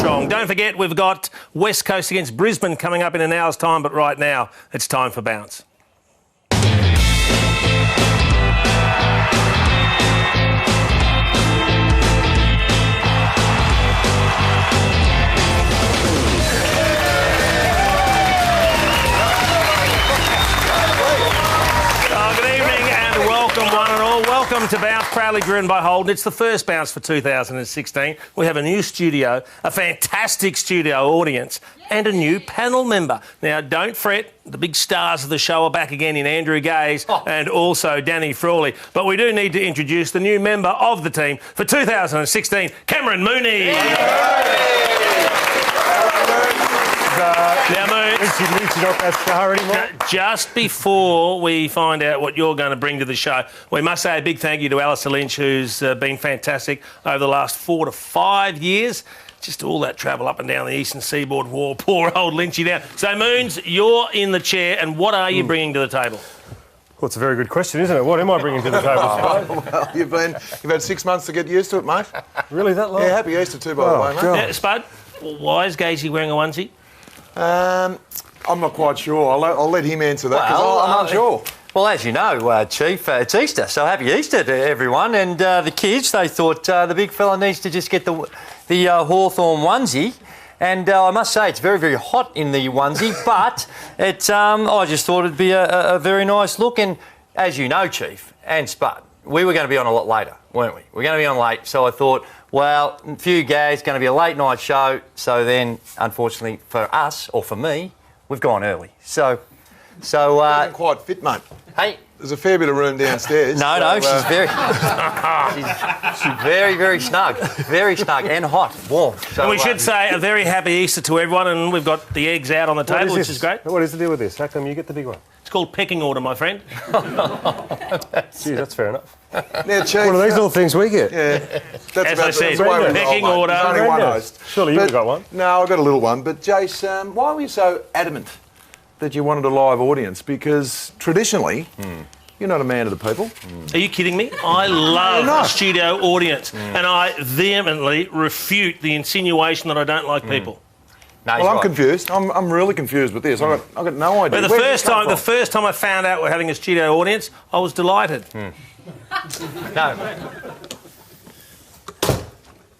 strong. Don't forget, we've got West Coast against Brisbane coming up in an hour's time, but right now, it's time for Bounce. Welcome to Bounce, proudly driven by Holden. It's the first Bounce for 2016. We have a new studio, a fantastic studio audience, and a new panel member. Now, don't fret, the big stars of the show are back again in Andrew Gaze and also Danny Frawley. But we do need to introduce the new member of the team for 2016, Cameron Mooney. Now, Moon, not that star anymore. Just before we find out what you're going to bring to the show, we must say a big thank you to Alistair Lynch, who's been fantastic over the last 4 to 5 years. Just all that travel up and down the eastern seaboard wall, poor old Lynchy down. So, Moons, you're in the chair, and what are you bringing to the table? Well, it's a very good question, isn't it? What am I bringing to the table? Well, you've had 6 months to get used to it, mate. Really, that long? Yeah, happy Easter too, by the way, mate. Now, Spud, why is Gazy wearing a onesie? I'm not quite sure. I'll let him answer that because I'm unsure. Well, as you know, Chief, it's Easter, so happy Easter to everyone. And the kids, they thought the big fella needs to just get the Hawthorn onesie. And I must say, it's very, very hot in the onesie, but I just thought it'd be a very nice look. And as you know, Chief and Spud, we were going to be on a lot later, weren't we? We're going to be on late, so I thought, well, a few guys, going to be a late night show. So then, unfortunately for us, or for me, we've gone early. So Looking quite fit, mate. Hey. There's a fair bit of room downstairs. No, she's very... she's very, very snug. Very snug and hot, warm. So, and we should say a very happy Easter to everyone, and we've got the eggs out on the table, which is great. What is the deal with this? How come you get the big one? It's called pecking order, my friend. Gee, that's fair enough. Now, Chief, what are these little things we get? Yeah, that's as I said, pecking roll, order. There's only one host. Surely you've got one. No, I've got a little one. But Jace, why were you so adamant that you wanted a live audience? Because traditionally, you're not a man of the people. Are you kidding me? I love a studio audience, and I vehemently refute the insinuation that I don't like people. No, well, I'm confused. I'm really confused with this. I've got no idea. But the first time I found out we're having a studio audience, I was delighted. No.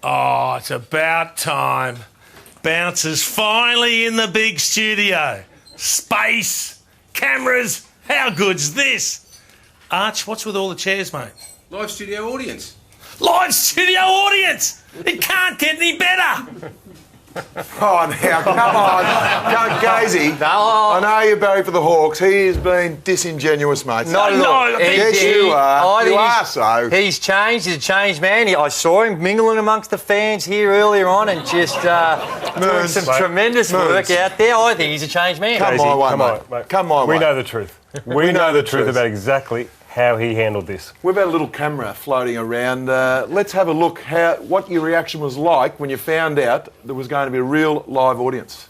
Oh, it's about time. Bounce is finally in the big studio. Space, cameras, how good's this? Arch, what's with all the chairs, mate? Live studio audience. Live studio audience! It can't get any better! Oh, now, come on. Gazy, I know you're Barry for the Hawks. He has been disingenuous, mate. Not at all. Yes, you are. You are so. He's changed. He's a changed man. I saw him mingling amongst the fans here earlier on and just doing some tremendous work out there. I think he's a changed man. Come my way, mate. Come my way. We know the truth. We know the truth about exactly how he handled this. We've had a little camera floating around. Let's have a look what your reaction was like when you found out there was going to be a real live audience.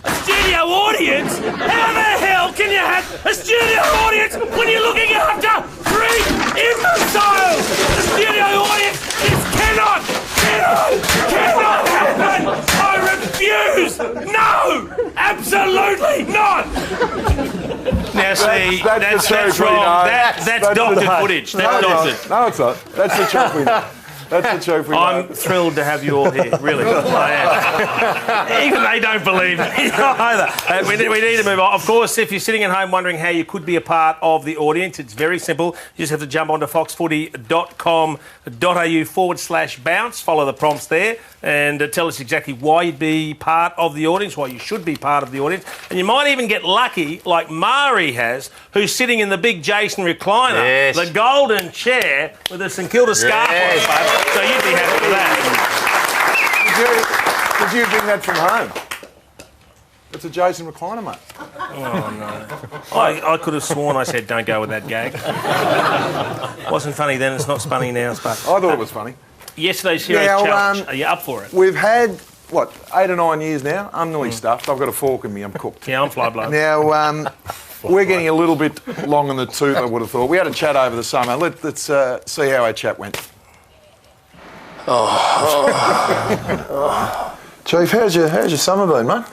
A studio audience? How the hell can you have a studio audience when you're looking after 3 imbeciles? The studio audience cannot happen! I refuse! No! Absolutely not! Now see, that's wrong. That's doctored footage. That's doctored. No, it's not. That's the truth we know. That's the truth we know. I'm thrilled to have you all here, really. I am. Even they don't believe me either. We need to move on. Of course, if you're sitting at home wondering how you could be a part of the audience, it's very simple. You just have to jump onto foxfooty.com.au/bounce, follow the prompts there, and tell us exactly why you'd be part of the audience, why you should be part of the audience. And you might even get lucky, like Mari has, who's sitting in the big Jason recliner, the golden chair with a St Kilda scarf on his face. So you'd be happy with that. Did you bring that from home? It's a Jason recliner, mate. Oh, no. I could have sworn I said don't go with that gag. Wasn't funny then, it's not funny now, but I thought it was funny. Yesterday's Heroes Challenge. Are you up for it? We've had, 8 or 9 years now? I'm nearly stuffed. I've got a fork in me. I'm cooked. Yeah, I'm fly blow. Now, we're getting a little bit long in the tooth, I would have thought. We had a chat over the summer. Let's see how our chat went. Chief, how's your summer been, mate?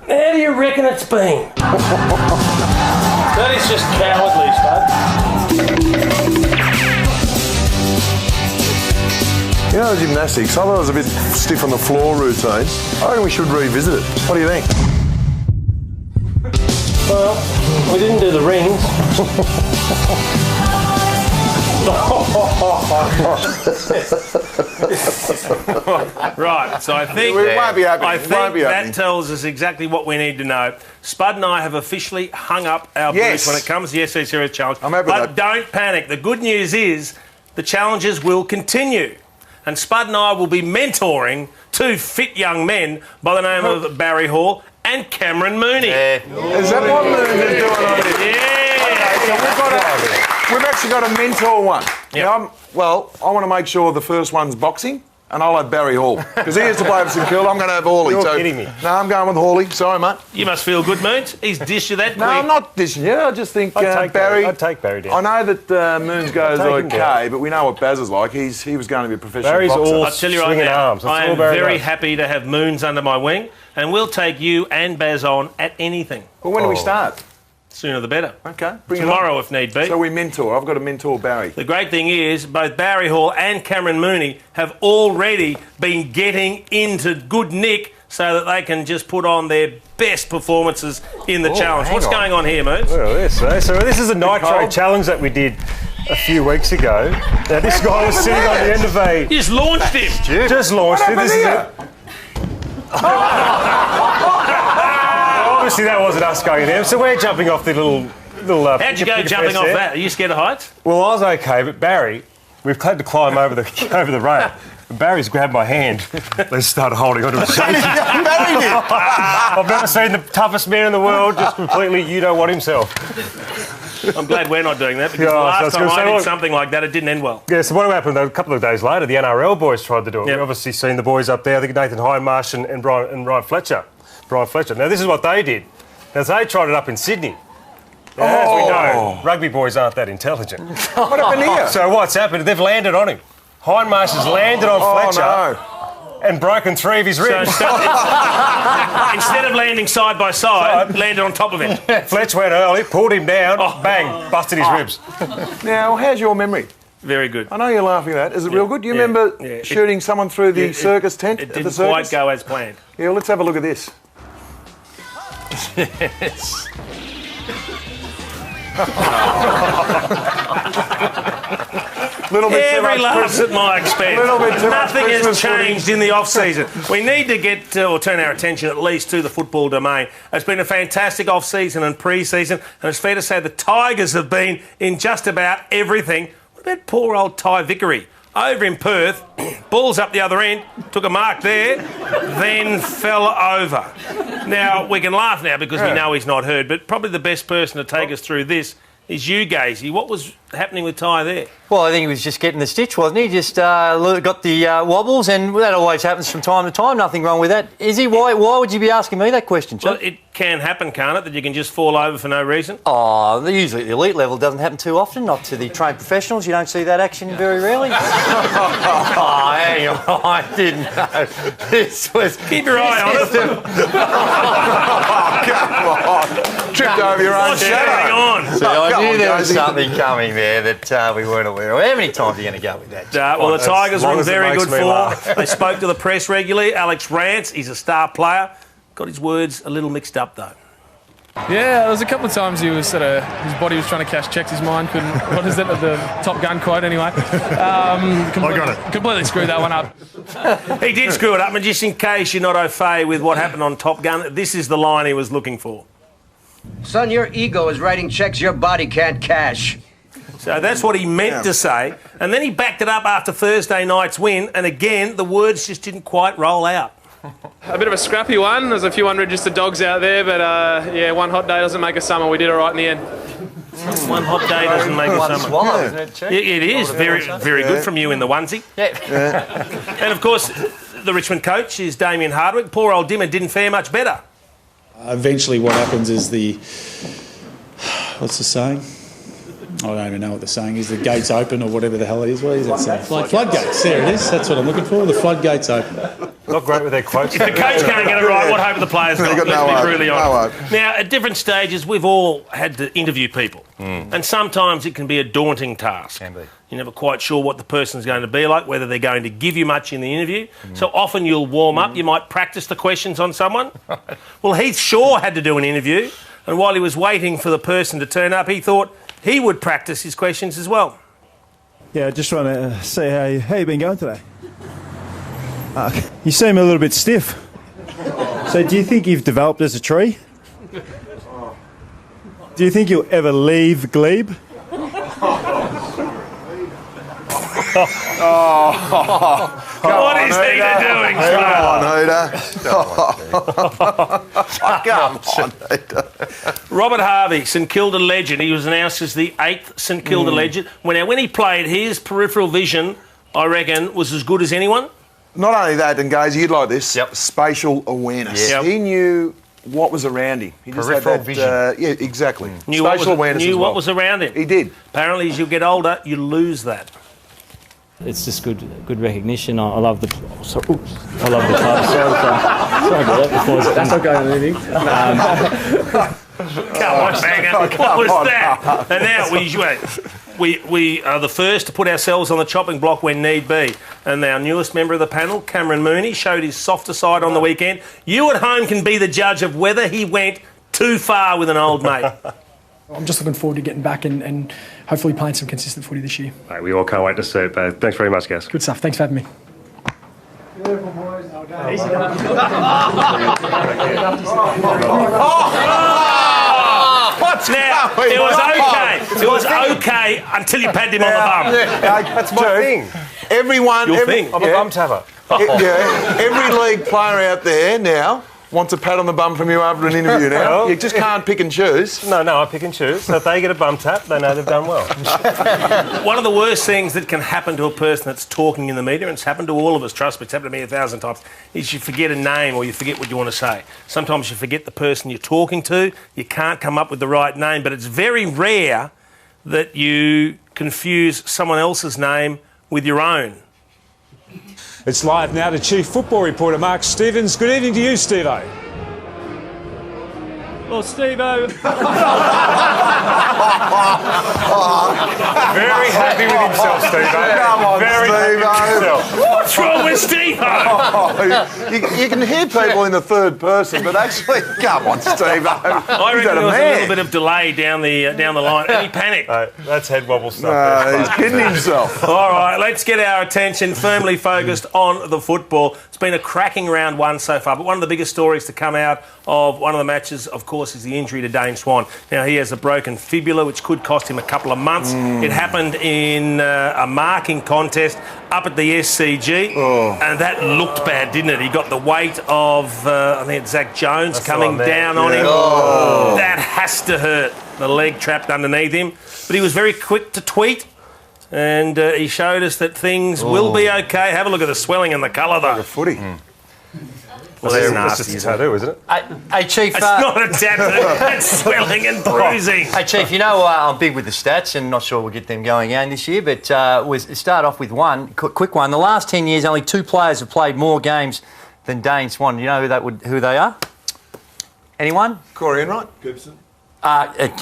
How do you reckon it's been? That is just cowardly, Spud. You know the gymnastics, I thought it was a bit stiff on the floor routine. I reckon we should revisit it. What do you think? Well, we didn't do the rings. Right, so I think We won't be happy. I It won't think be that happening. tells us exactly what we need to know. Spud and I have officially hung up our Yes. boots when it comes to the SC Series Challenge. I'm happy with But that. don't panic. The good news is the challenges will continue. And Spud and I will be mentoring two fit young men by the name of Barry Hall and Cameron Mooney. Is that what Moons is doing on this? Yeah. So we've actually got a mentor one. Yeah. Now, I want to make sure the first one's boxing, and I'll have Barry Hall. Because he has to play for St Kilda, I'm going to have Hawley. You're kidding me. No, I'm going with Hawley. Sorry, mate. You must feel good, Moons. He's dished you that No, quick. I'm not dishing you. I just think I'd take Barry... I'd take Barry down. I know that Moons goes take him okay, down. but we know what Baz is like. He was going to be a professional Barry's boxer. all I'll tell you right swinging now, arms. That's I all am Barry very does. happy to have Moons under my wing, and we'll take you and Baz on at anything. Well, when do we start? Sooner the better. Okay, bring it Tomorrow, on. if need be. So we mentor. I've got to mentor Barry. The great thing is, both Barry Hall and Cameron Mooney have already been getting into good nick so that they can just put on their best performances in the challenge. hang What's on. going on here, Moons? Look at this, eh? So this is a nitro cold. challenge that we did a few weeks ago. Now this guy was sitting on the end of a... You just launched him. Just launched it. What This is happened it. Obviously that wasn't us going there. So we're jumping off the little How'd you go jumping off that? Are you scared of heights? Well, I was okay, but Barry, we've had to climb over the over the rail. And Barry's grabbed my hand. They started holding onto it. I've never seen the toughest man in the world just completely you-know-what himself. I'm glad we're not doing that because Yeah, the I last was time gonna say, I did look- something like that, it didn't end well. Yeah, so what happened a couple of days later, the NRL boys tried to do it. Yep. We've obviously seen the boys up there, I think Nathan Hindmarsh and Brian Fletcher. Brian Fletcher. Now, this is what they did. Now, they tried it up in Sydney. Now, as we know, rugby boys aren't that intelligent. What happened here? So what's happened, they've landed on him. Hindmarsh has landed on Fletcher Oh, and broken 3 of his So ribs. instead of landing side by side, landed on top of him. Fletch went early, pulled him down, bang, busted his ribs. no. Now, how's your memory? Very good. I know you're laughing at that. Is it real good? Do you remember yeah. shooting someone through the circus tent It at the didn't circus? quite go as planned. Yeah, well, let's have a look at this. Little bit too Every much laughs Christmas. at my expense. Little bit too much Nothing has Christmas changed in the off-season. We need to get or turn our attention at least to the football domain. It's been a fantastic off-season and pre-season, and it's fair to say the Tigers have been in just about everything. What about poor old Ty Vickery? Over in Perth, balls up the other end, took a mark there, then fell over. Now, we can laugh now because we know he's not hurt, but probably the best person to take us through this is you, Gazy. What was happening with Ty there? Well, I think he was just getting the stitch, wasn't he? Just got the wobbles, and that always happens from time to time. Nothing wrong with that. Is he? Why would you be asking me that question, Well, Chuck? it can happen, can't it, that you can just fall over for no reason? Oh, usually at the elite level doesn't happen too often. Not to the trained professionals. You don't see that action very rarely. Oh, hang on. I didn't know. This was... Keep your eye on it. Come on. Tripped over your own What's shadow. going on? See, I come knew on, there was Gazy. something coming there that we weren't aware of. How many times are you going to go with that? Well, the Tigers long were in as it very makes good me form. laugh. They spoke to the press regularly. Alex Rance, he's a star player. Got his words a little mixed up, though. Yeah, there was a couple of times he was sort of, his body was trying to cash checks, his mind couldn't. What is it? The Top Gun quote, anyway. Completely screwed that one up. He did screw it up, and just in case you're not au fait with what happened on Top Gun, this is the line he was looking for. Son, your ego is writing checks your body can't cash. So that's what he meant to say. And then he backed it up after Thursday night's win, and again, the words just didn't quite roll out. A bit of a scrappy one. There's a few unregistered dogs out there, but yeah, one hot day doesn't make a summer. We did all right in the end. One hot day doesn't make a One summer. swallow, isn't it, Chief? It is very, very good from you in the onesie. Yeah. And of course, the Richmond coach is Damien Hardwick. Poor old Dimmer didn't fare much better. Eventually what happens is what's the saying? I don't even know what the saying is. The gates open or whatever the hell it is. What is that saying? Floodgates. There it is. That's what I'm looking for. The floodgates open. Not great with their quotes. If the coach can't get it right, what hope have the players got? They've got Let's no be hope. brutally No honest. hope. Now, at different stages, we've all had to interview people. And sometimes it can be a daunting task. Can be. You're never quite sure what the person's going to be like, whether they're going to give you much in the interview. So often you'll warm up. You might practice the questions on someone. Well, Heath Shaw had to do an interview. And while he was waiting for the person to turn up, he thought he would practice his questions as well. Yeah, I just want to see how you been going today. You seem a little bit stiff. So do you think you've developed as a tree? Do you think you'll ever leave Glebe? What is Heater doing, Come on, Heater. Robert Harvey, St Kilda legend. He was announced as the 8th St Kilda legend. When he played, his peripheral vision, I reckon, was as good as anyone. Not only that, and guys, you'd like this. Yep. Spatial awareness. Yep. He knew what was around him. He just Peripheral had that, vision. yeah, exactly. Knew Spatial awareness knew as well. what was around him. He did. Apparently, as you get older, you lose that. It's just good recognition. I love the. I love the club. Sorry about that. Before That's okay on anything. Come on, banger. What was that? And now we are the first to put ourselves on the chopping block when need be. And our newest member of the panel, Cameron Mooney, showed his softer side on the weekend. You at home can be the judge of whether he went too far with an old mate. I'm just looking forward to getting back and hopefully playing some consistent footy this year. Mate, we all can't wait to see it, Dave. Thanks very much, guys. Good stuff. Thanks for having me. Now, it was okay. It was okay until you patted him on the bum. That's my thing. Everyone, Your every, thing. I'm a bum tapper. every league player out there now wants a pat on the bum from you after an interview now. Well, You just can't pick and choose. No, I pick and choose. So if they get a bum tap, they know they've done well. One of the worst things that can happen to a person that's talking in the media, and it's happened to all of us, trust me, it's happened to me 1,000 times, is you forget a name or you forget what you want to say. Sometimes you forget the person you're talking to, you can't come up with the right name, but it's very rare that you confuse someone else's name with your own. It's live now to Chief Football Reporter Mark Stevens. Good evening to you, Steve-O. Well, Steve-O. Very happy with himself, Steve-O. Come on, Very happy with Steve-O. himself. What's wrong with Steve-O? You can hear people in the third person, but actually, come on, Steve. I reckon there was a little bit of delay down the line, and he panicked. That's head wobble stuff. He's kidding himself. All right, let's get our attention firmly focused on the football. It's been a cracking round one so far, but one of the biggest stories to come out of one of the matches, of course, is the injury to Dane Swan. Now, he has a broken fibula, which could cost him a couple of months. It happened in a marking contest up at the SCG, and that looked bad, didn't it? He got the weight of, I think it's Zach Jones coming down on him. That has to hurt. The leg trapped underneath him. But he was very quick to tweet. And he showed us that things will be okay. Have a look at the swelling and the colour, though. The footy. Well, that's That's nasty, just a isn't it? tattoo, isn't it? Hey, Chief. It's not a tattoo. It's swelling and bruising. Hey, Chief, you know I'm big with the stats and not sure we'll get them going again this year, but start off with one, quick one. The last 10 years, only 2 players have played more games than Dane Swan. Do you know who they are? Anyone? Corey Enright. Gibson.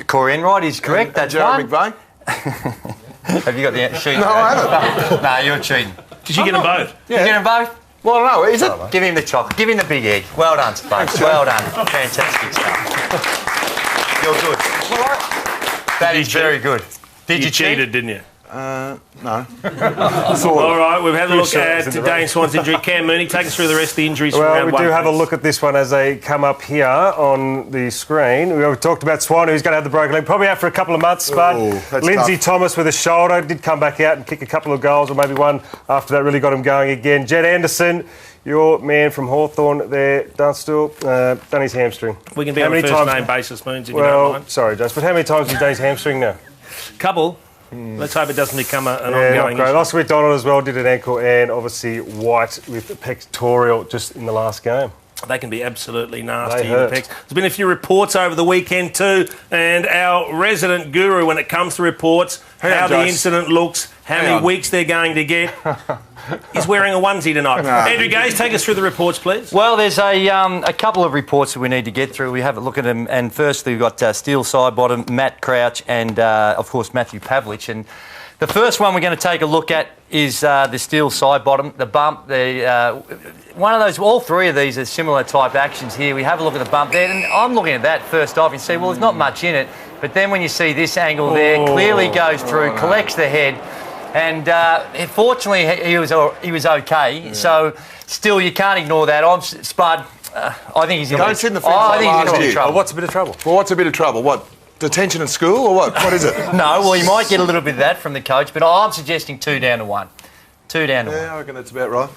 Corey Enright is correct. That's Jared one. McVeigh. Have you got the sheet? No, I haven't. No, you're cheating. Did you get them both? You get them both? Well, I don't know. Is it? Give him the chocolate. Give him the big egg. Well done, folks. Well done. Fantastic stuff. You're good. That is very good. Did you cheat? cheated, didn't you? No. All right, we've had a look at Dane Swan's injury. Cam Mooney, take us through the rest of the injuries from Well, round we one. do have a please. look at this one as they come up here on the screen. We talked about Swan, who's going to have the broken leg, probably out for a couple of months, but that's Lindsay tough. Thomas with a shoulder did come back out and kick a couple of goals, or maybe one after that really got him going again. Jed Anderson, your man from Hawthorn there, Dunstall, done his hamstring. We can be How on a many first times- name basis, Moons, if you don't Well, mind. sorry, Josh, but how many times has he done his hamstring now? Couple. Let's hope it doesn't become an Yeah, not ongoing great. issue. Lost McDonald as well, did an ankle, and obviously White with pectoral just in the last game. They can be absolutely nasty. They hurt. There's been a few reports over the weekend too, and our resident guru when it comes to reports, how the incident looks, how many weeks they're going to get, is wearing a onesie tonight. Andrew Gaze, take us through the reports, please. Well, there's a couple of reports that we need to get through. We have a look at them, and firstly we've got Steele Sidebottom, Matt Crouch, and of course Matthew Pavlich. And the first one we're going to take a look at is the Steele Sidebottom, the bump. One of those, all three of these are similar type actions here. We have a look at the bump there, and I'm looking at that first off and see, well, there's not much in it. But then when you see this angle there, clearly goes through, collects the head, and fortunately he was okay. Yeah. So still, you can't ignore that. Spud, I think he's in Don't sit in the fence like last year. trouble. What's a bit of trouble? Well, what's a bit of trouble? What? Detention at school or what? What is it? No, well, you might get a little bit of that from the coach, but I'm suggesting 2 down to 1. 2 down to 1. Yeah, I reckon that's about right.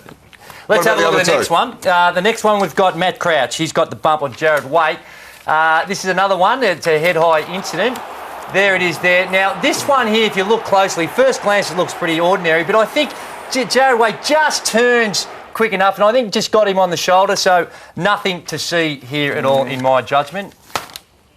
Let's have a look at the next one. The next one, we've got Matt Crouch. He's got the bump on Jared Waite. This is another one. It's a head-high incident. There it is there. Now, this one here, if you look closely, first glance it looks pretty ordinary, but I think Jared Waite just turns quick enough, and I think just got him on the shoulder, so nothing to see here at all in my judgment.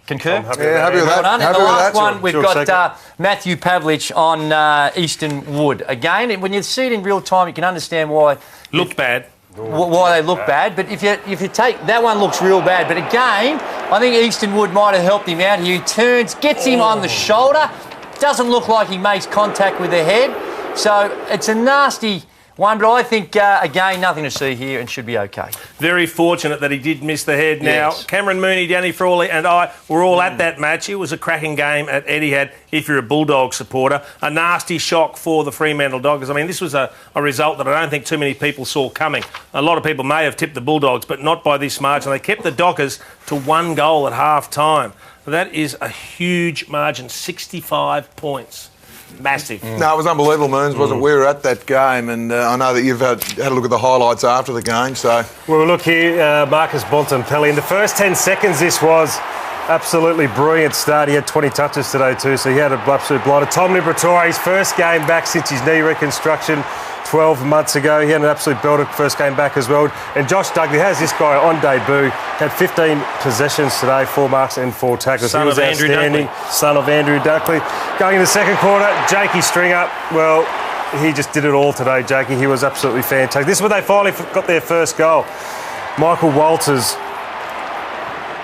Concur? Happy with that. And the last one, we've got Matthew Pavlich on Easton Wood. Again, when you see it in real time, you can understand why... Looked bad. Why they look bad, but if you take... That one looks real bad, but again, I think Easton Wood might have helped him out here. He turns, gets him on the shoulder, doesn't look like he makes contact with the head, so it's a nasty... one, but I think, again, nothing to see here and should be okay. Very fortunate that he did miss the head. Now, Cameron Mooney, Danny Frawley and I were all at that match. It was a cracking game at Etihad if you're a Bulldog supporter. A nasty shock for the Fremantle Dockers. I mean, this was a result that I don't think too many people saw coming. A lot of people may have tipped the Bulldogs, but not by this margin. They kept the Dockers to 1 goal at half-time. That is a huge margin, 65 points. Massive. No, it was unbelievable, Moons, wasn't it? We were at that game, and I know that you've had a look at the highlights after the game, so... Well, look here, Marcus Bontempelli. In the first 10 seconds, this was absolutely brilliant start. He had 20 touches today too, so he had an absolute blinder. Tom Liberatore, his first game back since his knee reconstruction 12 months ago. He had an absolute belter first game back as well. And Josh Dunkley has this guy on debut. Had 15 possessions today, 4 marks and 4 tackles. Son of Andrew Dunkley. Son of Andrew Dunkley. Going in the second quarter, Jakey Stringer, well, he just did it all today, Jakey. He was absolutely fantastic. This is where they finally got their first goal. Michael Walters.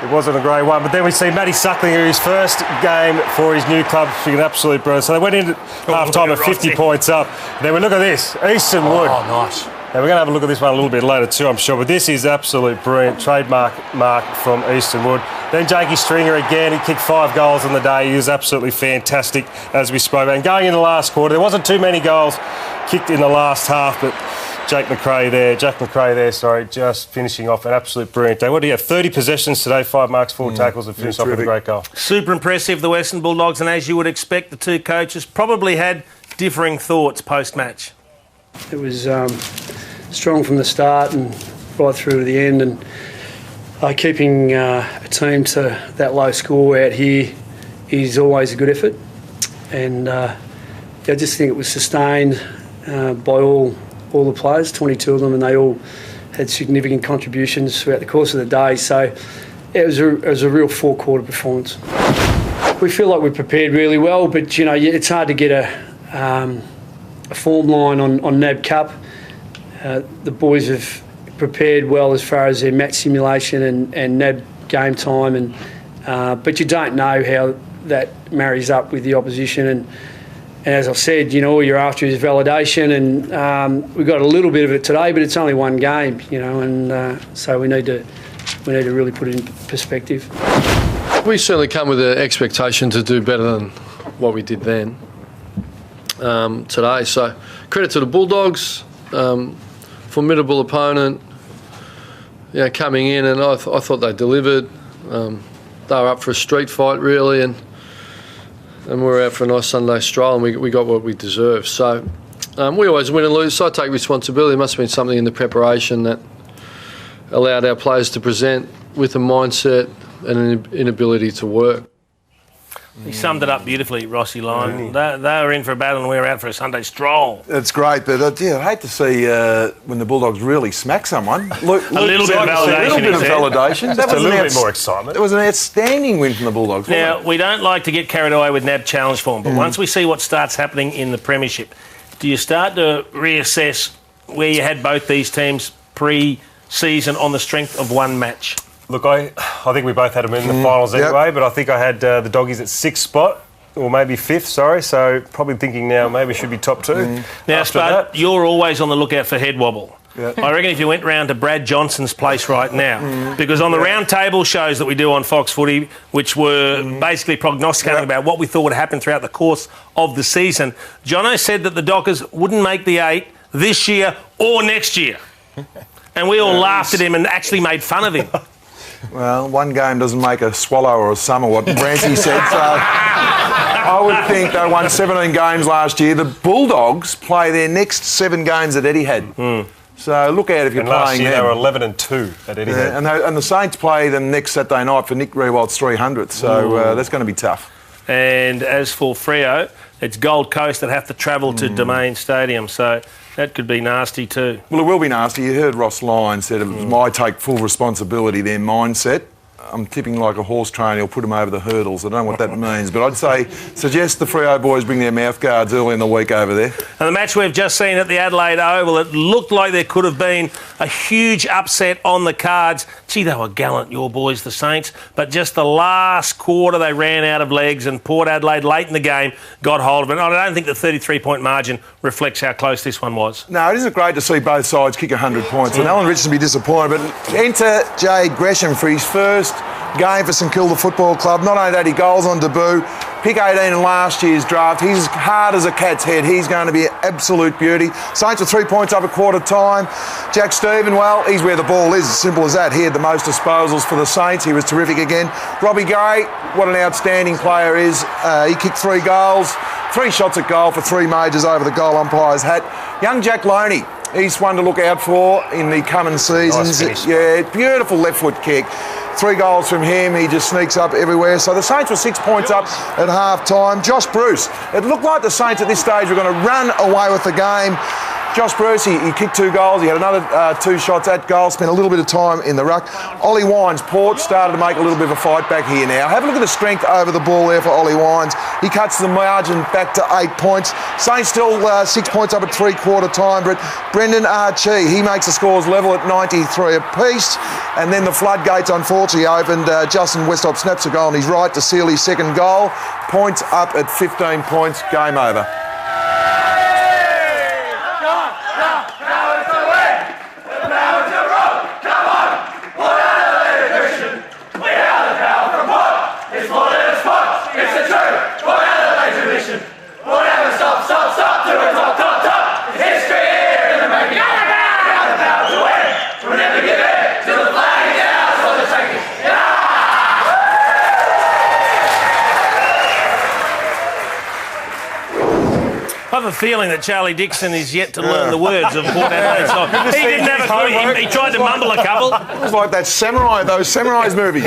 It wasn't a great one, but then we see Matty Sucklinger, his first game for his new club, being an absolute brilliant. So they went in at half-time at 50 points up. Then we look at this, Easton Wood. Oh, nice. Now we're going to have a look at this one a little bit later too, I'm sure, but this is absolute brilliant. Trademark mark from Easton Wood. Then Jakey Stringer again, he kicked 5 goals on the day. He was absolutely fantastic, as we spoke about. And going in the last quarter, there wasn't too many goals kicked in the last half, but Jack McRae there, just finishing off an absolute brilliant day. What do you have? 30 possessions today, 5 marks, 4 tackles, and finished off with a great goal. Super impressive, the Western Bulldogs, and as you would expect, the two coaches probably had differing thoughts post-match. It was strong from the start and right through to the end, and keeping a team to that low score out here is always a good effort, and I just think it was sustained by all the players, 22 of them, and they all had significant contributions throughout the course of the day. So it was a real 4-quarter performance. We feel like we prepared really well, but you know it's hard to get a form line on NAB Cup. The boys have prepared well as far as their match simulation and NAB game time, and but you don't know how that marries up with the opposition. And as I've said, you know, all you're after is validation, and we got a little bit of it today, but it's only one game, you know, and so we need to really put it in perspective. We certainly come with an expectation to do better than what we did then today. So credit to the Bulldogs, formidable opponent, you know, coming in, and I thought they delivered. They were up for a street fight really, and we're out for a nice Sunday stroll, and we got what we deserve. So we always win and lose, so I take responsibility. There must have been something in the preparation that allowed our players to present with a mindset and an inability to work. He summed it up beautifully, Rossi Lyon. They were in for a battle and we were out for a Sunday stroll. It's great, but I'd hate to see when the Bulldogs really smack someone. A little bit of validation. A little bit of validation. Just a little bit more excitement. It was an outstanding win from the Bulldogs. Now, we don't like to get carried away with NAB challenge form, but once we see what starts happening in the Premiership, do you start to reassess where you had both these teams pre-season on the strength of one match? Look, I think we both had them in the finals anyway, but I think I had the Doggies at 6th spot, or maybe 5th, sorry, so probably thinking now maybe should be top 2. Now, Spud, you're always on the lookout for head wobble. I reckon if you went round to Brad Johnson's place right now, because on the round table shows that we do on Fox Footy, which were basically prognosticating about what we thought would happen throughout the course of the season, Jono said that the Dockers wouldn't make the 8 this year or next year. And we all laughed at him and actually made fun of him. Well, one game doesn't make a swallow or a summer, what Brancy said. So I would think they won 17 games last year. The Bulldogs play their next 7 games at Etihad. So look out if you're playing last year them. they were 11-2 at Etihad. And the Saints play them next Saturday night for Nick Riewoldz's 300th. So that's going to be tough. And as for Freo, it's Gold Coast that have to travel to Domain Stadium. So that could be nasty too. Well, it will be nasty. You heard Ross Lyon said it was my take full responsibility, their mindset. I'm tipping like a horse trainer, he'll put them over the hurdles. I don't know what that means, but I'd suggest the Freo boys bring their mouth guards early in the week over there. And the match we've just seen at the Adelaide Oval, it looked like there could have been a huge upset on the cards. Gee, they were gallant, your boys, the Saints, but just the last quarter they ran out of legs and Port Adelaide late in the game got hold of it. And I don't think the 33-point margin reflects how close this one was. No, it isn't great to see both sides kick 100 points. And Alan Richardson will be disappointed, but enter Jade Gresham for his first game for St Kilda Football Club. Not only that, he goals on debut. Pick 18 in last year's draft. He's hard as a cat's head. He's going to be an absolute beauty. Saints are 3 points up at quarter time. Jack Stephen, well, he's where the ball is. As simple as that. He had the most disposals for the Saints. He was terrific again. Robbie Gray, what an outstanding player is. He kicked 3 goals. 3 shots at goal for 3 majors over the goal umpire's hat. Young Jack Loney, he's one to look out for in the coming seasons. Nice finish. Yeah, beautiful left foot kick. 3 goals from him. He just sneaks up everywhere. So the Saints were 6 points up at half time. Josh Bruce, it looked like the Saints at this stage were going to run away with the game. Josh Bruce, he kicked 2 goals. He had another 2 shots at goal, spent a little bit of time in the ruck. Ollie Wines, Port, started to make a little bit of a fight back here now. Have a look at the strength over the ball there for Ollie Wines. He cuts the margin back to 8 points. Saints still 6 points up at 3/4 time, but Brendan Archie, he makes the scores level at 93 apiece. And then the floodgates unfortunately opened. Justin Westop snaps a goal on his right to seal his second goal. Points up at 15 points. Game over. I have a feeling that Charlie Dixon is yet to learn the words of Port Adelaide song. He didn't have a clue. He tried to mumble a couple. It was like that samurai, those samurais movies.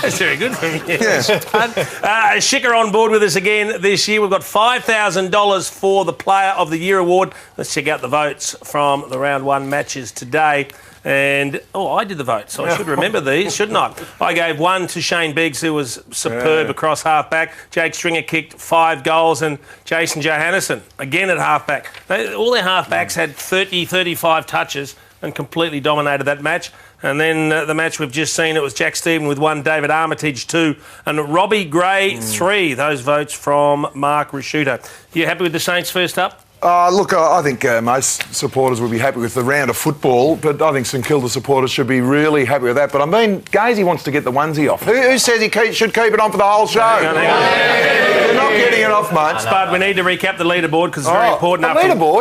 That's very good from you. Yes. Schicker on board with us again this year. We've got $5,000 for the Player of the Year award. Let's check out the votes from the round 1 matches today. And, I did the votes, so I should remember these, shouldn't I? I gave 1 to Shane Biggs, who was superb across half-back. Jake Stringer kicked 5 goals, and Jason Johannesson, again at half-back. All their half-backs had 30, 35 touches and completely dominated that match. And then the match we've just seen, it was Jack Stephen with 1, David Armitage 2, and Robbie Gray 3. Those votes from Mark Rasciuto. You happy with the Saints first up? Look, I think most supporters will be happy with the round of football, but I think St Kilda supporters should be really happy with that. But I mean, Gazy wants to get the onesie off. Who says he should keep it on for the whole show? Hang on. You're not getting it off, mate. Spud, we need to recap the leaderboard because it's very important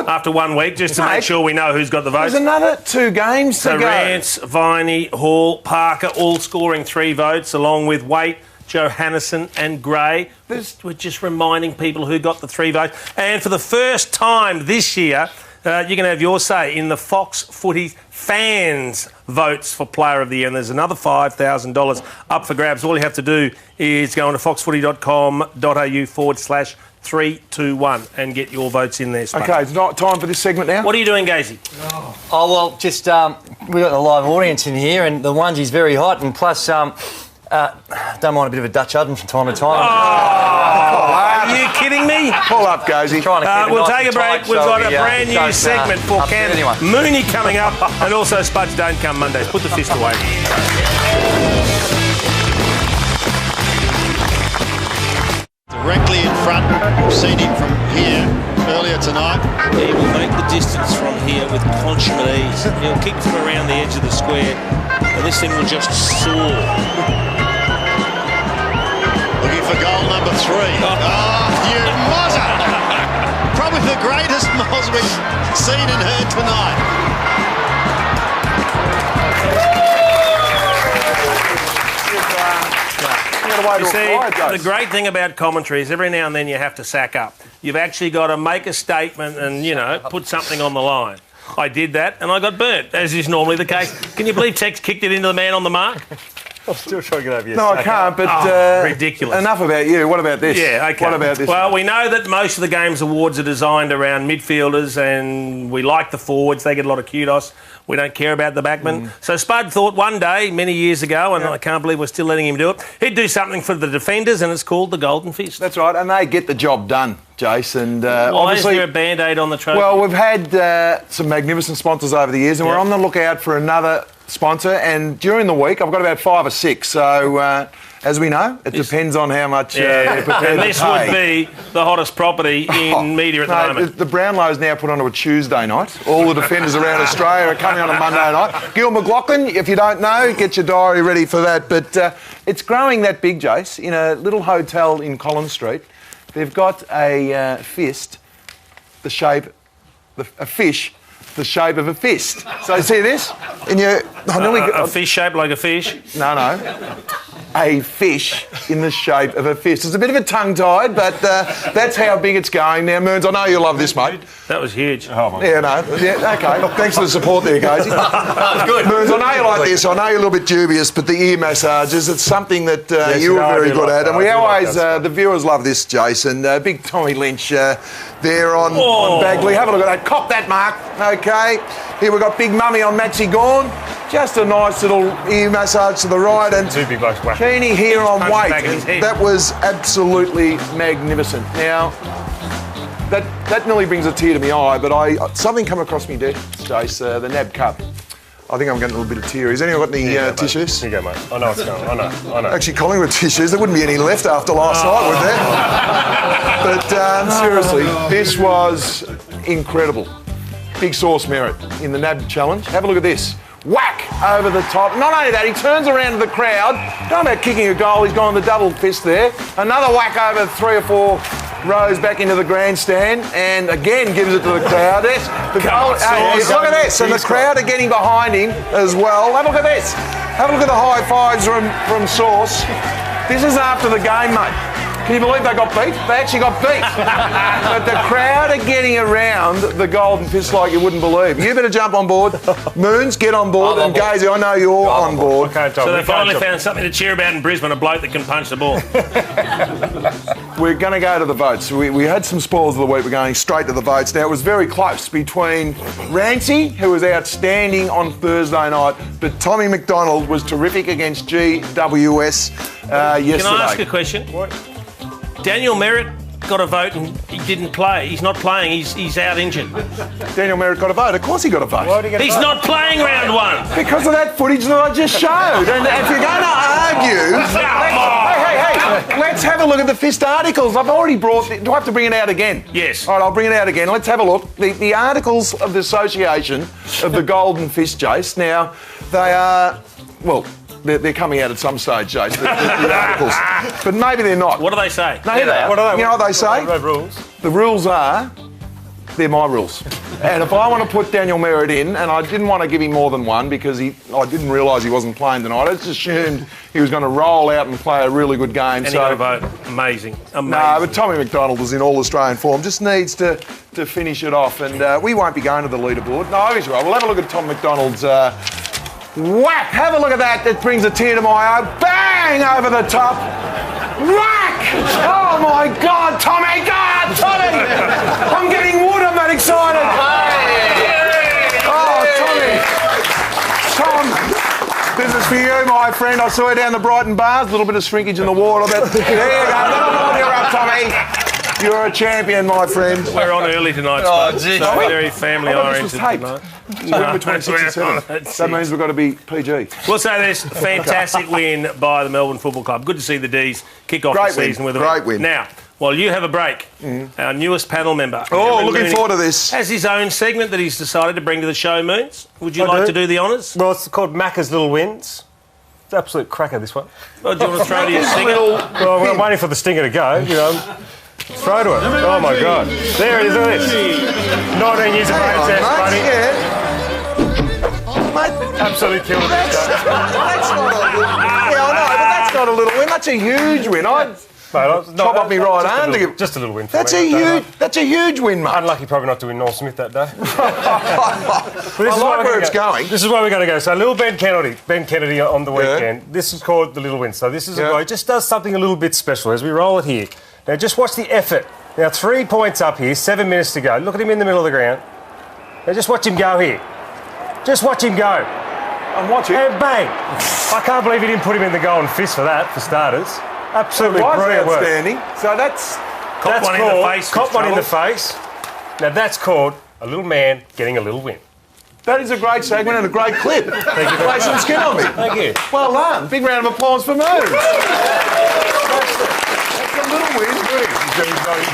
after 1 week, just to make sure we know who's got the votes. There's another 2 games to go. Rance, Viney, Hall, Parker, all scoring 3 votes, along with Waite, Johannesson and Gray. We're just reminding people who got the 3 votes. And for the first time this year, you can have your say in the Fox Footy fans votes for Player of the Year. And there's another $5,000 up for grabs. All you have to do is go on to foxfooty.com.au/321 and get your votes in there, Spud. Okay, it's not time for this segment now. What are you doing, Gazy? Oh, well, just we've got a live audience in here and the onesie's very hot and plus don't mind a bit of a Dutch oven from time to time. Are you kidding me? Pull up, Gazy. We'll take a break. We've got a brand new segment for Cam Mooney coming up and also Spuds Don't Come Mondays. Put the fist away. Directly in front. We've seen him from here earlier tonight. He will make the distance from here with consummate ease. He'll kick from around the edge of the square and this thing will just soar. Looking for goal number 3. Oh, you mozzer! Probably the greatest moz we've seen and heard tonight. You see, the great thing about commentary is every now and then you have to sack up. You've actually got to make a statement and, you know, put something on the line. I did that and I got burnt, as is normally the case. Can you believe Tex kicked it into the man on the mark? I'm still trying to get over your No, I can't, but... ridiculous. Enough about you. What about this? Yeah, OK. What about this? Well, we know that most of the games awards are designed around midfielders and we like the forwards. They get a lot of kudos. We don't care about the backmen. So Spud thought one day, many years ago, and I can't believe we're still letting him do it, he'd do something for the defenders and it's called the Golden Fist. That's right, and they get the job done, Jace. And why is there a Band-Aid on the trophy? Well, we've had some magnificent sponsors over the years and we're on the lookout for another sponsor, and during the week I've got about 5 or 6, so as we know, it depends on how much they're prepared and this to pay. would be the hottest property in media at the moment. The Brownlow's now put onto a Tuesday night. All the defenders around Australia are coming on a Monday night. Gil McLaughlin, if you don't know, get your diary ready for that. But it's growing that big, Jace. In a little hotel in Collins Street, they've got a fist, a fish, the shape of a fist. So see this? And a fish shaped like a fish? No. A fish in the shape of a fist. It's a bit of a tongue-tied, but that's how big it's going. Now, Mearns, I know you love this, mate. That was huge. Yeah, OK. Thanks for the support there, Gazy. That was good. Mearns, I know you like this. I know you're a little bit dubious, but the ear massages, it's something that you were very good at. And we always, the viewers love this, Jason. Big Tommy Lynch there on Bagley. Have a look at that. Cop that, Mark. OK. Here we've got Big Mummy on Maxi Gawn. Just a nice little ear massage to the right. And two big blokes whack. Keeney here on weight. That was absolutely magnificent. Now, that nearly brings a tear to my eye, but something come across me desk, Jace, the NAB Cup. I think I'm getting a little bit of tear. Has anyone got any tissues? Here you go, mate. I know what's going on. I know. Actually, Collingwood tissues. There wouldn't be any left after last night, would there? But seriously, this was incredible. Big Sauce Merritt in the NAB Challenge. Have a look at this. Whack over the top. Not only that, he turns around to the crowd. Talking about kicking a goal, he's gone the double fist there. Another whack over 3 or 4 rows back into the grandstand, and again gives it to the crowd. Look at this, and the crowd are getting behind him as well. Have a look at this. Have a look at the high fives from Sauce. This is after the game, mate. Can you believe they got beat? They actually got beat. But the crowd are getting around the Golden Fist like you wouldn't believe. You better jump on board. Moons, get on board. And Gazy, I know you're on board. So they finally found something to cheer about in Brisbane, a bloke that can punch the ball. We're going to go to the votes. We had some spoils of the week. We're going straight to the votes. Now, it was very close between Rancy, who was outstanding on Thursday night, but Tommy McDonald was terrific against GWS yesterday. Can I ask a question? What? Daniel Merritt got a vote and he didn't play. He's not playing. He's out injured. Daniel Merritt got a vote. Of course he got a vote. He's not playing round 1. Because of that footage that I just showed. And if you're going to argue... Hey, let's have a look at the Fist articles. I've already brought... Do I have to bring it out again? Yes. All right, I'll bring it out again. Let's have a look. The articles of the Association of the Golden Fist, Jace. Now, they are... Well... They're coming out at some stage, Jace, the articles. But maybe they're not. What do they say? No, here they are. What are they? You know what they say? What are the rules? The rules are they're my rules. And if I want to put Daniel Merritt in, and I didn't want to give him more than one because I didn't realise he wasn't playing tonight. I just assumed he was going to roll out and play a really good game. And he got a vote. Amazing. No, but Tommy McDonald is in all Australian form. Just needs to finish it off. And we won't be going to the leaderboard. No, obviously, we'll have a look at Tom McDonald's whack. Have a look at that. That brings a tear to my eye. Bang over the top. Whack! Oh my God, Tommy! God, Tommy! I'm getting wood. I'm that excited. Oh, Tommy! Tom, this is for you, my friend. I saw you down the Brighton bars. A little bit of shrinkage in the water. There you go. You're up, Tommy. You're a champion, my friend. We're on early tonight, Oh, so geez. very family-oriented tonight. No, between 6 and 7. That means we've got to be PG. We'll say this, fantastic win by the Melbourne Football Club. Good to see the D's kick off the season with a Great win. Now, while you have a break, our newest panel member... Oh, Cameron looking Mooney, forward to this. ...has his own segment that he's decided to bring to the show, Moons. Would you like to do the honours? Well, it's called Macca's Little Wins. It's an absolute cracker, this one. Well, do you want to throw to your stinger? Well, I'm waiting for the stinger to go, you know. Throw to it. Oh, my God. There it is, look at this. 19 years of brain test, buddy. Mate, absolutely killed it. That's not a little win. Yeah, I know, but that's not a little win. That's a huge win. I'd chop up me right arm to give... Just a little win for That's me. That's a huge win, mate. Unlucky probably not to win Noel Smith that day. I like where it's going. This is where we're going to go. So little Ben Kennedy on the weekend. This is called the Little Win. So this is a guy who just does something a little bit special as we roll it here. Now just watch the effort. Now 3 points up here, 7 minutes to go. Look at him in the middle of the ground. Now just watch him go here. Just watch him go. I'm watching. And bang! I can't believe he didn't put him in the golden fist for that, for starters. Absolutely brilliant work. Outstanding. So that's Cop one in the face. Cop one in the face. Now that's called a little man getting a little win. That is a great segment and a great clip. Thank you. Play some skin on me. Thank you. Well done. Big round of applause for Moons. That's a little win.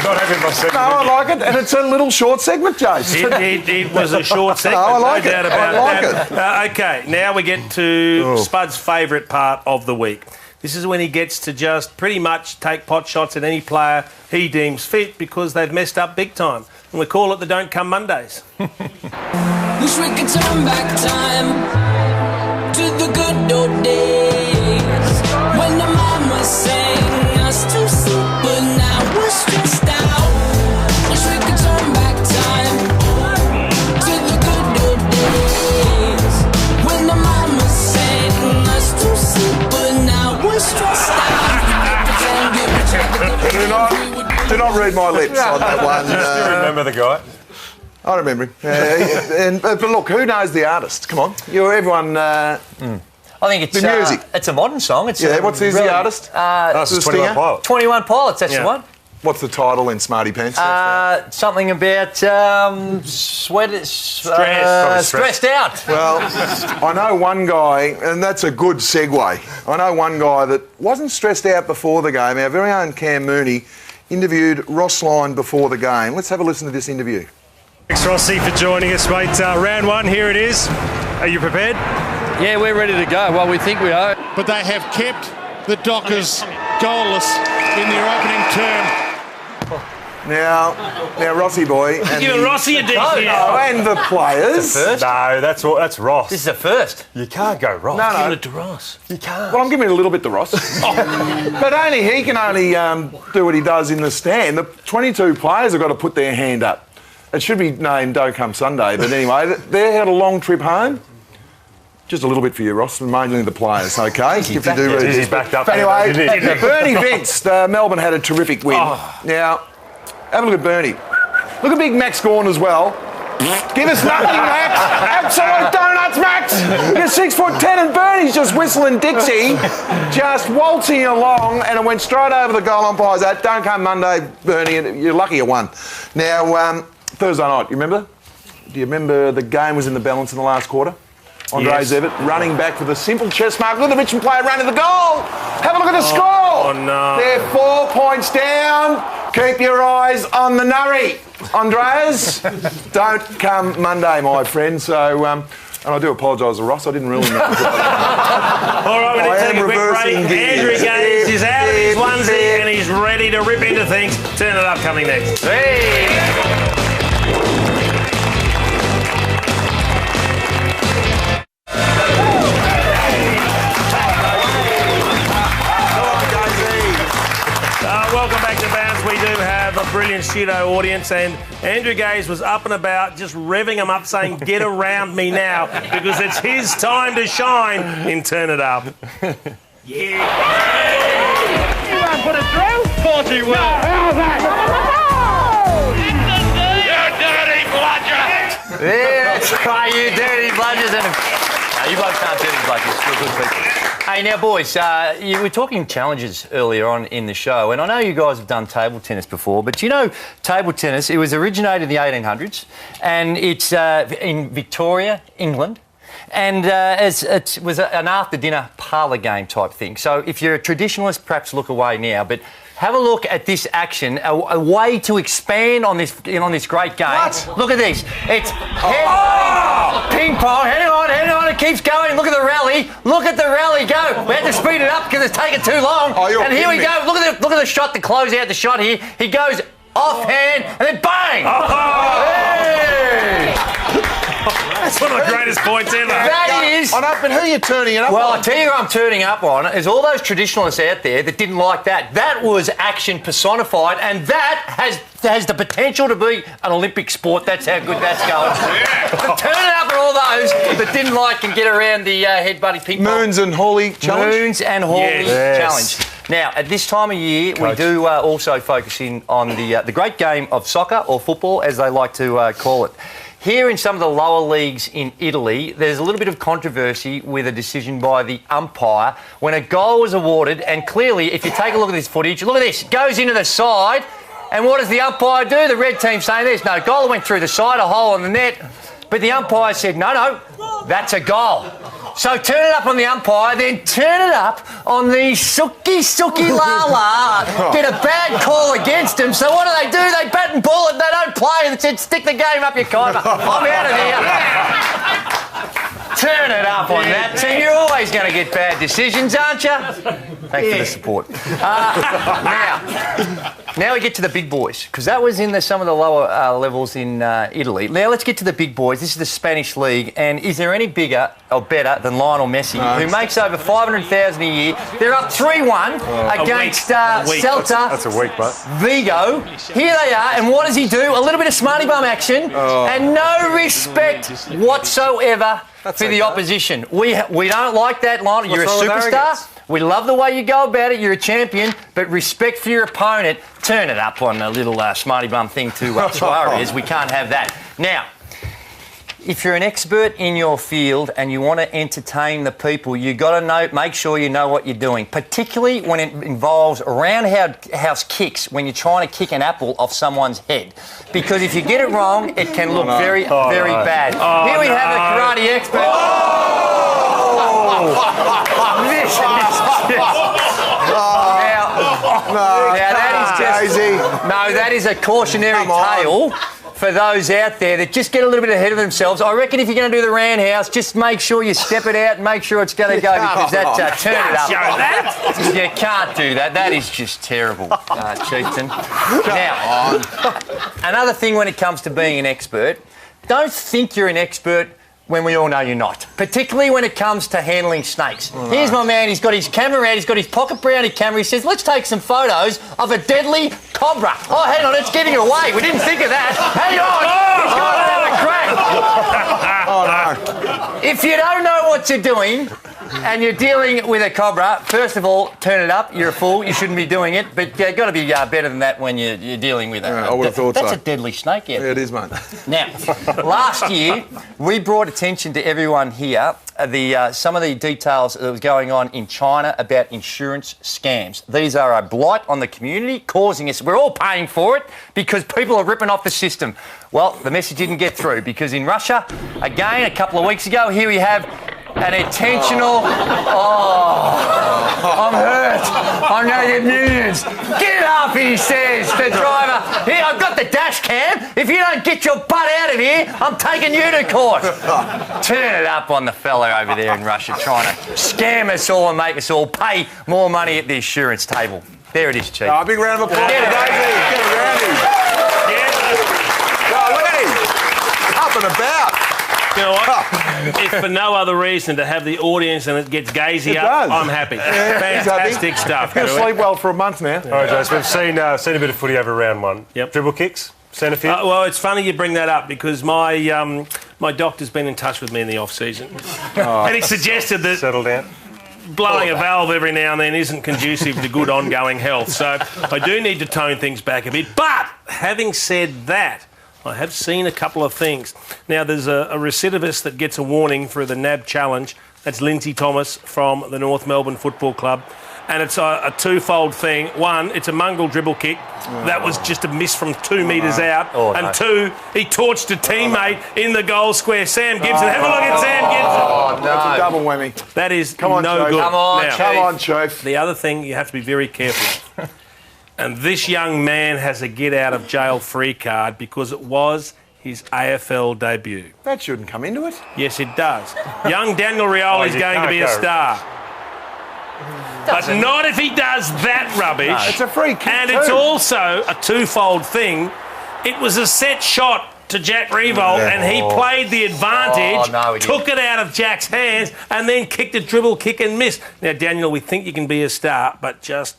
Not having my segment. No, I like it. And it's a little short segment, Jace. It was a short segment. No, I like no it. doubt about I like that. Okay, now we get to Spud's favourite part of the week. This is when he gets to just pretty much take pot shots at any player he deems fit because they've messed up big time. And we call it the Don't Come Mondays. Wish we could turn back time to the good old days when the mama sang us to sleep, but now we're stressed out. Wish we could turn back time to the good old days when the mama sang us to sleep, but now we're stressed out. Do not read my lips on that one. Do you remember the guy? I remember him. But look, who knows the artist? Come on. Everyone... I think it's... The music. It's a modern song. It's what's the artist? This is 21 Pilots. 21 Pilots, that's the one. What's the title in Smarty Pants? Something about stressed out. Well, I know one guy, and that's a good segue. I know one guy that wasn't stressed out before the game. Our very own Cam Mooney interviewed Ross Lyon before the game. Let's have a listen to this interview. Thanks, Rossi, for joining us, mate. Round one, here it is. Are you prepared? Yeah, we're ready to go. Well, we think we are. But they have kept the Dockers goalless in their opening term. Now, Rossi boy, and Give Rossi a D. and the players. No, that's Ross. This is a first. You can't go Ross. No. Give it to Ross. You can't. Well, I'm giving it a little bit to Ross. But only he can do what he does in the stand. The 22 players have got to put their hand up. It should be named Don't Come Sunday, but anyway, they had a long trip home. Just a little bit for you, Ross, and mainly the players, okay? If you do read He's backed up. Anyway, Bernie Vince, Melbourne had a terrific win. Now, have a look at Bernie. Look at big Max Gawn as well. Give us nothing, Max. Absolute donuts, Max. You're 6'10", and Bernie's just whistling Dixie, just waltzing along, and it went straight over the goal umpire's hat. Don't come Monday, Bernie. You're lucky you won. Now, Thursday night, you remember? Do you remember the game was in the balance in the last quarter? Andre Zevitt running back with a simple chest mark. Look at the Richmond player running the goal. Have a look at the score. Oh, no. They're 4 points down. Keep your eyes on the Nurry. Andreas, don't come Monday, my friend. So, and I do apologise to Ross. I didn't really know. All right, we're going to take a quick break. Andrew Gaze is out of his onesie and he's ready to rip into things. Turn it up, coming next. Hey! brilliant studio audience, and Andrew Gaze was up and about, just revving them up, saying, "Get around me now," because it's his time to shine in Turn It Up. You won't put it through? Of course he will. How's that? Yeah, that's right, you dirty bludgers. No, you both can't dirty bludgers. You're good people. Hey, now, boys, you were talking challenges earlier on in the show, and I know you guys have done table tennis before, but you know, table tennis, it was originated in the 1800s, and it's in Victoria, England. And it was an after-dinner parlour game type thing. So if you're a traditionalist, perhaps look away now. But have a look at this action, a way to expand on this great game. What? Look at this. It's ping pong. Hang on. It keeps going. Look at the rally. Look at the rally go. We had to speed it up because it's taken too long. Oh, you're and here we kidding me. go. Look at the shot to close out the shot here. He goes offhand and then bang. Hey! That's one of the greatest points ever. That is. I know, but who are you turning it up Well, on? I'll tell you who I'm turning up on is all those traditionalists out there that didn't like that. That was action personified, and that has the potential to be an Olympic sport. That's how good that's going. So turn it up on all those that didn't like and get around the head-butty ping pong. Moons and Hawley challenge? Moons and Hawley Yes. challenge. Now, at this time of year, we do also focus in on the great game of soccer, or football, as they like to call it. Here in some of the lower leagues in Italy, there's a little bit of controversy with a decision by the umpire when a goal was awarded, and clearly, if you take a look at this footage, look at this, it goes into the side, and what does the umpire do? The red team saying there's no goal, it went through the side, a hole in the net, but the umpire said, no, that's a goal. So turn it up on the umpire, then turn it up on the Suki Lala. Get a bad call against them. So what do? They bat and ball it. They don't play. They said, stick the game up your collar. I'm out of here. Turn it up on that team. You're always going to get bad decisions, aren't you? Thanks for the support. Now we get to the big boys, because that was in some of the lower levels in Italy. Now let's get to the big boys. This is the Spanish league, and is there any bigger or better than Lionel Messi, who makes over 500,000 a year? They're up 3-1 against Celta. That's a week, mate. Vigo. Here they are, and what does he do? A little bit of smarty bum action, and no respect whatsoever for the opposition. We don't like that, Lionel. You're a superstar. We love the way you go about it. You're a champion, but respect for your opponent. Turn it up on a little smarty bum thing to Suarez. We can't have that. Now, if you're an expert in your field and you want to entertain the people, you got to make sure you know what you're doing, particularly when it involves roundhouse kicks, when you're trying to kick an apple off someone's head. Because if you get it wrong, it can look very bad. Here we have a karate expert. That is a cautionary tale for those out there that just get a little bit ahead of themselves. I reckon if you're going to do the roundhouse, just make sure you step it out and make sure it's going to go, because that turn it up. You can't do that. That is just terrible, Chieftain. Now, another thing when it comes to being an expert, don't think you're an expert when we all know you're not, particularly when it comes to handling snakes. Here's my man, he's got his camera out, he's got his pocket brownie camera, he says, let's take some photos of a deadly cobra. Oh, hang on, it's getting away. We didn't think of that. Hang on, he's got to have a crack. If you don't know what you're doing and you're dealing with a cobra, first of all, turn it up. You're a fool. You shouldn't be doing it. But you've got to be better than that when you're dealing with it. Yeah, I would have thought That's a deadly snake. Yeah, it is, mate. Now, last year, we brought attention to everyone here some of the details that was going on in China about insurance scams. These are a blight on the community, causing us... We're all paying for it because people are ripping off the system. Well, the message didn't get through because in Russia, again, a couple of weeks ago, here we have an intentional... I'm hurt. I'm going to get millions. Get up, he says, the driver. Here, I've got the dash cam. If you don't get your butt out of here, I'm taking you to court. Turn it up on the fella over there in Russia trying to scam us all and make us all pay more money at the insurance table. There it is, Chief. A big round of applause for Daisy. Get around him. Look at him. Up and about. You know what? if for no other reason to have the audience and it gets gazy up, I'm happy. Fantastic stuff. He'll sleep well for a month now. All right, Jace, we've seen a bit of footy over round one. Yep. Dribble kicks, centre field. Well, it's funny you bring that up because my my doctor's been in touch with me in the off-season. And he suggested that... Settle down. Blowing a valve every now and then isn't conducive to good ongoing health. So I do need to tone things back a bit. But having said that, I have seen a couple of things. Now, there's a recidivist that gets a warning for the NAB challenge. That's Lindsay Thomas from the North Melbourne Football Club. And it's a twofold thing. One, it's a mongrel dribble kick. That was just a miss from 2 metres out. And two, he torched a teammate in the goal square. Sam Gibson. Have a look at Sam Gibson. Oh, no. That's a double whammy. That is Come on, no Chief. good. Come on, now, Come on, Chief. The other thing you have to be very careful of. And this young man has a get-out-of-jail-free card because it was his AFL debut. That shouldn't come into it. Yes, it does. Young Daniel Rioli is going to be a star. But not if he does that rubbish. No, it's a free kick And too. it's also a twofold thing. It was a set shot to Jack Revolt and he played the advantage, took it out of Jack's hands and then kicked a dribble kick and missed. Now, Daniel, we think you can be a star, but just...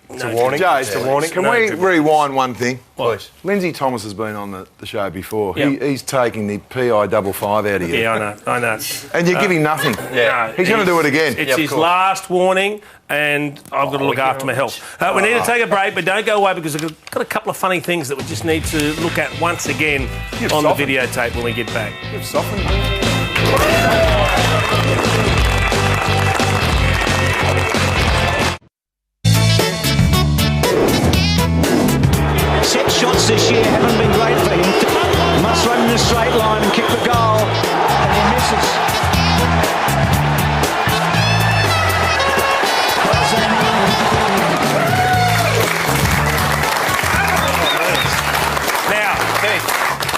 It's a warning. It's a warning. Can we rewind one thing? What? Lindsay Thomas has been on the show before. Yep. He's taking the PI55 out of you. Yeah, I know. And you're giving nothing. Yeah. He's going to do it again. It's his last warning, and I've got to look after my health. We need to take a break, but don't go away because I've got a couple of funny things that we just need to look at once again on the videotape when we get back. You've softened. Set shots this year haven't been great for him. Must run in a straight line and kick the goal, and he misses. Now,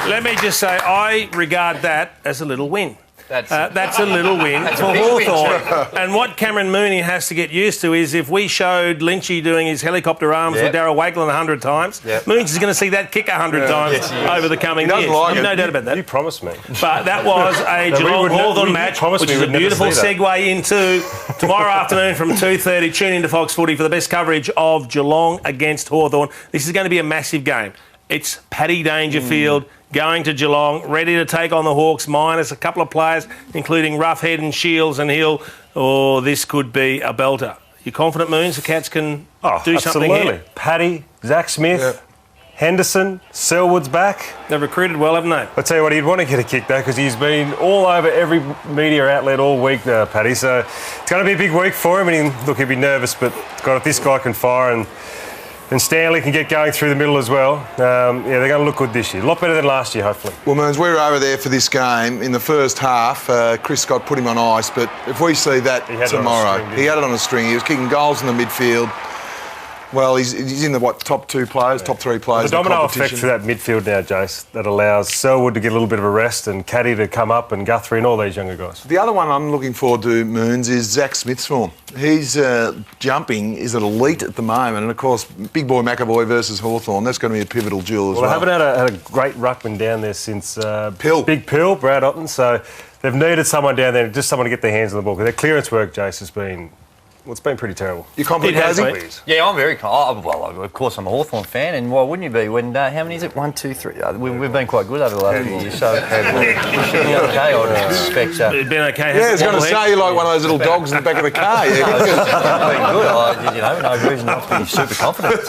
let me just say, I regard that as a little win. That's a little win for Hawthorn. And what Cameron Mooney has to get used to is if we showed Lynchy doing his helicopter arms with Darryl Wakelin 100 times, Mooney's going to see that kick 100 times over the coming years. Like no doubt about that. You promised me. But that was a Geelong Hawthorn match, which is a beautiful segue into tomorrow afternoon from 2:30. Tune into Fox Footy for the best coverage of Geelong against Hawthorn. This is going to be a massive game. It's Paddy Dangerfield going to Geelong, ready to take on the Hawks, minus a couple of players, including Roughhead and Shields and Hill. Oh, this could be a belter. You confident, Moons, the Cats can do something here? Paddy, Zach Smith, Henderson, Selwood's back. They've recruited well, haven't they? I'll tell you what, he'd want to get a kick, though, because he's been all over every media outlet all week now, Paddy. So it's going to be a big week for him. And he'll be nervous, but if this guy can fire and Stanley can get going through the middle as well. They're going to look good this year. A lot better than last year, hopefully. Well, Moons, we were over there for this game. In the first half, Chris Scott put him on ice, but if we see that tomorrow, he had it on a string. He was kicking goals in the midfield. Well, he's in the, top 2 players, top 3 players. The domino effect for that midfield now, Jace, that allows Selwood to get a little bit of a rest and Caddy to come up and Guthrie and all these younger guys. The other one I'm looking forward to, Moons, is Zach Smith's form. His jumping is at elite at the moment, and of course, big boy McAvoy versus Hawthorn. That's going to be a pivotal duel as well. Well, they haven't had a great ruckman down there since Pill. Big Pill, Brad Otten, so they've needed someone down there, just someone to get their hands on the ball, because their clearance work, Jace, has been... Well, it's been pretty terrible. You confident, Casey? Yeah, I'm very confident. Well, of course, I'm a Hawthorn fan, and why wouldn't you be? When how many is it? 1, 2, 3. We've been quite good over the last few years, so we should be okay. I expect. It's been okay. Yeah, it's going to say you're like one of those little dogs in the back of the car. It's been good. No reason not to be super confident.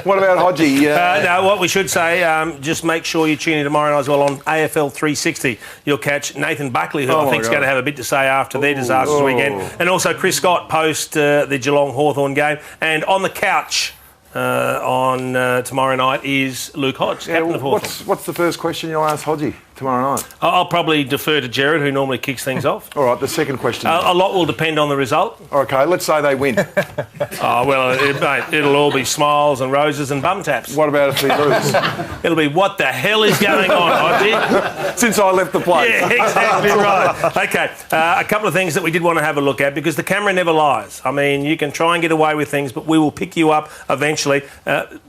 What about Hodgie? No, what we should say, just make sure you tune in tomorrow night as well on AFL 360. You'll catch Nathan Buckley, who I think is going to have a bit to say after their disastrous weekend, and also Chris Scott post the Geelong Hawthorn game. And on the couch on tomorrow night is Luke Hodge, captain of Hawthorn. What's the first question you'll ask Hodgie tomorrow night? I'll probably defer to Jared, who normally kicks things off. All right, the second question. A lot will depend on the result. Okay, let's say they win. It'll all be smiles and roses and bum taps. What about if they lose? It'll be, what the hell is going on, Hodgie? Since I left the place. Yeah, exactly right. Okay, a couple of things that we did want to have a look at, because the camera never lies. I mean, you can try and get away with things, but we will pick you up eventually.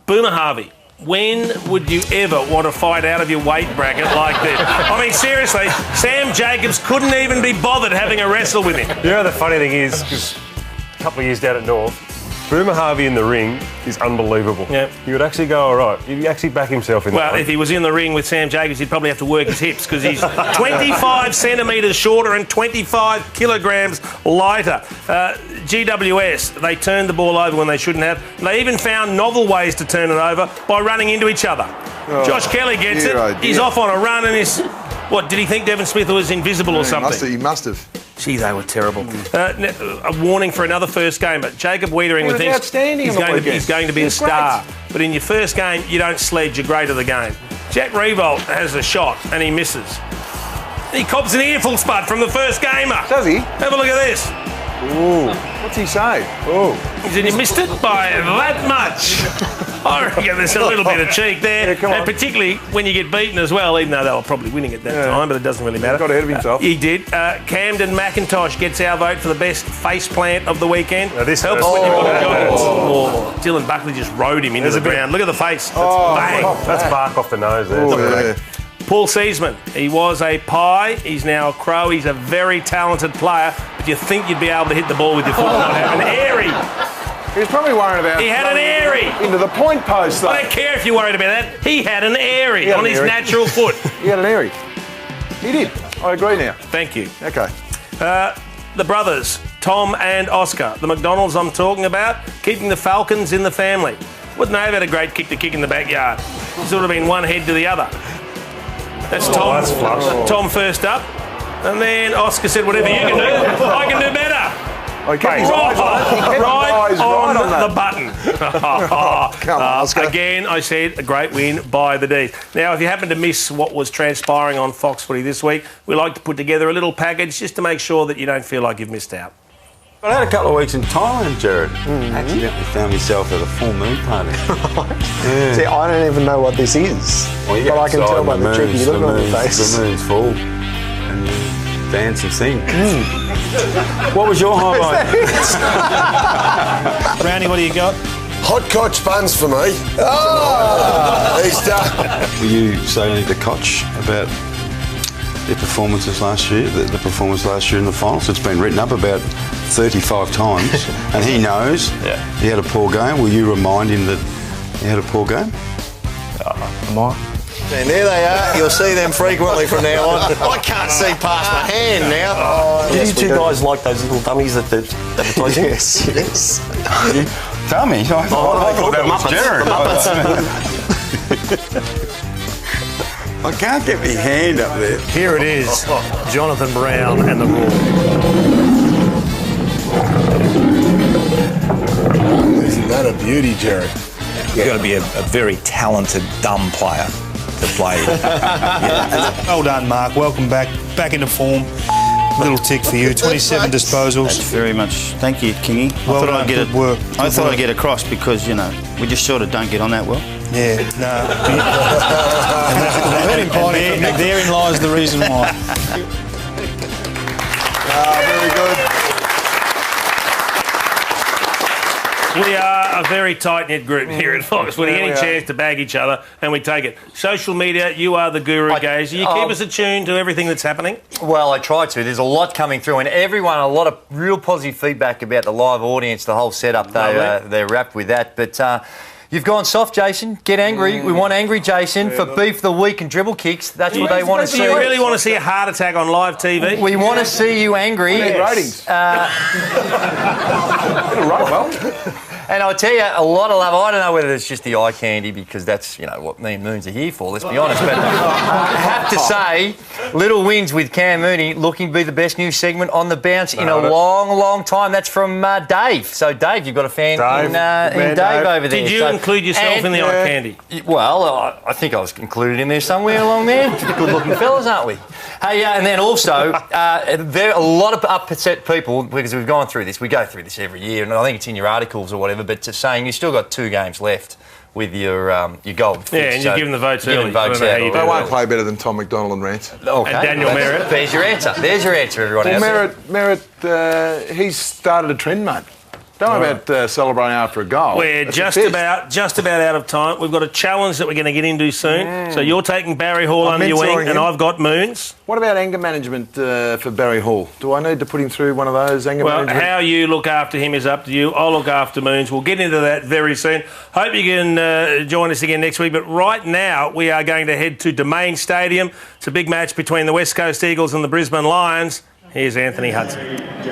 Boomer Harvey when would you ever want to fight out of your weight bracket like this? I mean, seriously, Sam Jacobs couldn't even be bothered having a wrestle with him. You know, the funny thing is, because a couple of years down at North, Boomer Harvey in the ring is unbelievable. Yeah. He would actually go all right. He'd actually back himself in that. Well, if he was in the ring with Sam Jacobs, he'd probably have to work his hips because he's 25 centimetres shorter and 25 kilograms lighter. GWS, they turned the ball over when they shouldn't have. They even found novel ways to turn it over by running into each other. Oh, Josh Kelly gets dear, it. oh dear. He's off on a run and he's... What, did he think Devon Smith was invisible or something? He must have. Gee, they were terrible. A warning for another first game, but Jacob Wiedering was thinks outstanding he's on the going weekend. to be He a was star. But in your first game, you don't sledge, you're great at the game. Jack Revolt has a shot and he misses. He cops an earful, Spud, from the first gamer. Does he? Have a look at this. Ooh. What's he say? Oh. He said you missed it by that much. I reckon there's a little bit of cheek there. And particularly when you get beaten as well, even though they were probably winning at that time, but it doesn't really matter. He got ahead of himself. He did. Camden McIntosh gets our vote for the best face plant of the weekend. Now this helps when you've got guidance. Oh, Dylan Buckley just rode him into the ground. Look at the face. Bang. That's bark off the nose there. Oh, Paul Seasman, he was a pie, he's now a crow, he's a very talented player, but you think you'd be able to hit the ball with your foot and not have an airy. He was probably worried about... He had an airy. Into the point post, though. I don't care if you're worried about that. He had an airy had on an his airy. natural foot. He had an airy. He did. I agree now. Thank you. Okay. The brothers, Tom and Oscar, the McDonalds I'm talking about, keeping the Falcons in the family. Wouldn't they have had a great kick to kick in the backyard? Sort of been one head to the other. That's Tom. That's flush. Tom first up. And then Oscar said, whatever you can do, I can do better. Oh, he kept his eyes on it. He kept his eyes on right on the button. Come on, Oscar. Again, I said a great win by the D's. Now, if you happen to miss what was transpiring on Fox Footy this week, we like to put together a little package just to make sure that you don't feel like you've missed out. I had a couple of weeks in Thailand, Jared. Accidentally found myself at a full moon party. Yeah. See, I don't even know what this is. Well, you but get I can outside tell by and the cheeky look on your The face. moon's full. And you dance and sing. What was your highlight? Brownie, what do you got? Hot Koch buns for me. Oh! He's done. Were you saying to Koch about their performances last year, the performance last year in the finals? It's been written up about 35 times, and he knows he had a poor game. Will you remind him that he had a poor game? Am I? And there they are. You'll see them frequently from now on. I can't see past my hand now. Do you two guys like those little dummies that they're advertising? Yes, yes. Dummy? I thought that was Jared. I can't get my hand up there. Here it is, Jonathan Brown and the Raw. Isn't that a beauty, Jared? You've got to be a very talented, dumb player to play. Well done, Mark. Welcome back into form. Little tick for you. 27 disposals. That's very much. Thank you, Kingy. Well done, good work. I thought I'd get across because, you know, we just sort of don't get on that well. Yeah, no. And therein lies the reason why. Very good. We are a very tight-knit group here at Fox. We're any chance to bag each other, and we take it. Social media, you are the guru, Gaze. You keep us attuned to everything that's happening? Well, I try to. There's a lot coming through, and everyone, a lot of real positive feedback about the live audience, the whole setup. They're wrapped with that. But you've gone soft, Jason. Get angry. We want angry Jason for beef the week and dribble kicks. That's what they want to see. Do you really want to see a heart attack on live TV? We want to see you angry. Ratings. And I'll tell you, a lot of love. I don't know whether it's just the eye candy because that's, you know, what me and Moons are here for, let's be honest. But I have to say, little wins with Cam Mooney looking to be the best news segment on the bounce in a long, long time. That's from Dave. So, Dave, you've got a fan in Dave over there. Did you include yourself in the eye candy? Well, I think I was included in there somewhere along there. Good-looking fellas, aren't we? Hey, and then also, there are a lot of upset people, because we've gone through this. We go through this every year, and I think it's in your articles or whatever, but just saying you've still got 2 games left with your golden fix. Yeah, and you're giving the votes early. They won't play better than Tom McDonald and Rance. Okay. And Daniel Merritt. There's your answer. There's your answer, everyone else. Well, Merritt, he's started a trend, mate. Don't know about celebrating after a goal. We're That's just a fist. about out of time. We've got a challenge that we're going to get into soon. So you're taking Barry Hall I'm under your wing, mentoring and him. I've got Moons. What about anger management for Barry Hall? Do I need to put him through one of those anger Well, management? how you look after him is up to you. I'll look after Moons. We'll get into that very soon. Hope you can join us again next week. But right now, we are going to head to Domain Stadium. It's a big match between the West Coast Eagles and the Brisbane Lions. Here's Anthony Hudson.